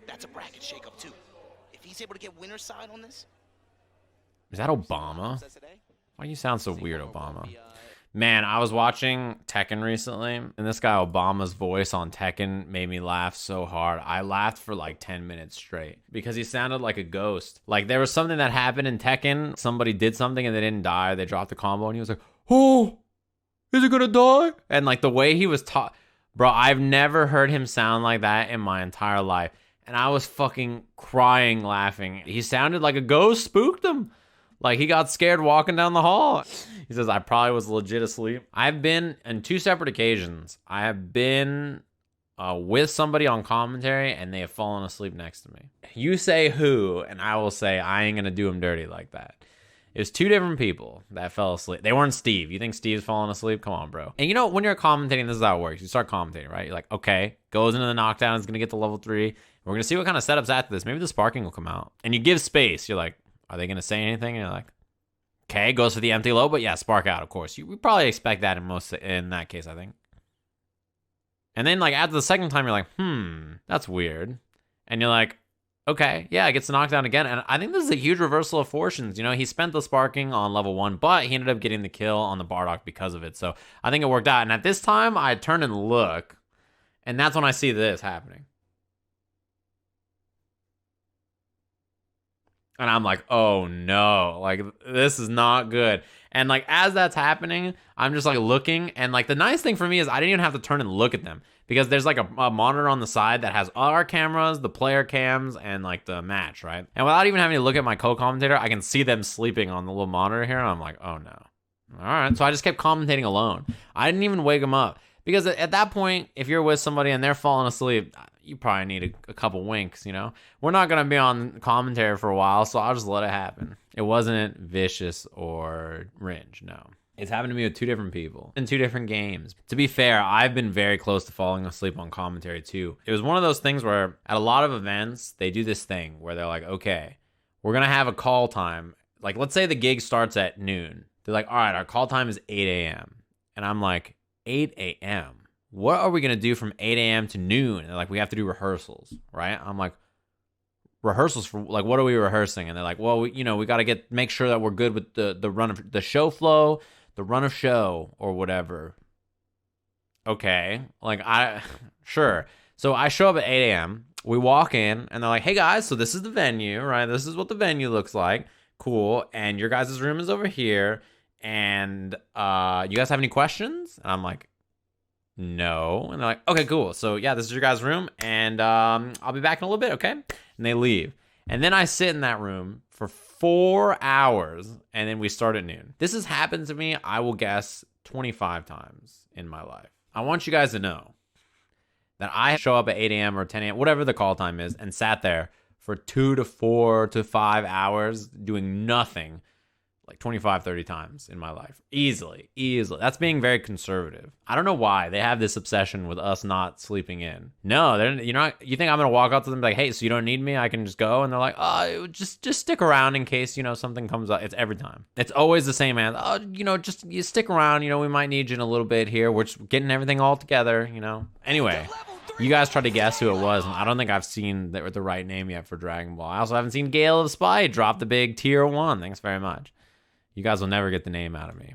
That's a bracket shakeup too. If he's able to get winner's side on this. Is that Obama? Why do you sound so weird, Obama? Man, I was watching Tekken recently, and this guy Obama's voice on Tekken made me laugh so hard. I laughed for like 10 minutes straight because he sounded like a ghost. Like there was something that happened in Tekken. Somebody did something and they didn't die. They dropped the combo and he was like, oh, is it gonna die? And like the way he was bro, I've never heard him sound like that in my entire life. And I was fucking crying laughing. He sounded like a ghost, spooked him. Like he got scared walking down the hall. He says, I probably was legit asleep. I've been, on 2 separate occasions, I have been with somebody on commentary and they have fallen asleep next to me. You say who, and I will say I ain't gonna do him dirty like that. It was 2 different people that fell asleep. They weren't Steve. You think Steve's falling asleep? Come on, bro. And you know, when you're commentating, this is how it works. You start commentating, right? You're like, okay, goes into the knockdown, is gonna get to level 3. We're gonna see what kind of setups after this. Maybe the sparking will come out. And you give space. You're like, are they going to say anything? And you're like, okay, goes for the empty low, but yeah, spark out, of course. We probably expect that in that case, I think. And then like after the second time, you're like, that's weird. And you're like, okay, yeah, it gets the knockdown again. And I think this is a huge reversal of fortunes. You know, he spent the sparking on level 1, but he ended up getting the kill on the Bardock because of it. So I think it worked out. And at this time, I turn and look, and that's when I see this happening. And I'm like, oh no, like this is not good. And like as that's happening, I'm just like looking. And like the nice thing for me is I didn't even have to turn and look at them because there's like a monitor on the side that has all our cameras, the player cams, and like the match, right? And without even having to look at my co-commentator, I can see them sleeping on the little monitor here. And I'm like, oh no. All right. So I just kept commentating alone. I didn't even wake them up. Because at that point, if you're with somebody and they're falling asleep, you probably need a couple winks, you know? We're not going to be on commentary for a while, so I'll just let it happen. It wasn't vicious or Ringe, no. It's happened to me with 2 different people in 2 different games. To be fair, I've been very close to falling asleep on commentary too. It was one of those things where at a lot of events, they do this thing where they're like, okay, we're going to have a call time. Like, let's say the gig starts at noon. They're like, all right, our call time is 8 a.m. And I'm like, 8 a.m. What are we going to do from 8 a.m. to noon? And they're like, we have to do rehearsals, right? I'm like, rehearsals for, like, what are we rehearsing? And they're like, well, we got to make sure that we're good with the run of the show flow, the run of show or whatever. Okay. Like, sure. So I show up at 8 a.m. We walk in and they're like, hey guys, so this is the venue, right? This is what the venue looks like. Cool. And your guys' room is over here. And you guys have any questions? And I'm like, no. And they're like, okay, cool. So yeah, this is your guys' room, and I'll be back in a little bit, okay? And they leave. And then I sit in that room for 4 hours, and then we start at noon. This has happened to me, I will guess, 25 times in my life. I want you guys to know that I show up at 8 a.m. or 10 a.m., whatever the call time is, and sat there for 2 to 4 to 5 hours doing nothing, like 25, 30 times in my life. Easily. That's being very conservative. I don't know why they have this obsession with us not sleeping in. No, you're not. You think I'm going to walk up to them and be like, hey, so you don't need me? I can just go? And they're like, oh, just stick around in case, something comes up. It's every time. It's always the same answer. Oh, just you stick around. We might need you in a little bit here. We're just getting everything all together, Anyway, you guys try to guess who it was, and I don't think I've seen the right name yet for Dragon Ball. I also haven't seen Gale of Spy drop the big tier 1. Thanks very much. You guys will never get the name out of me.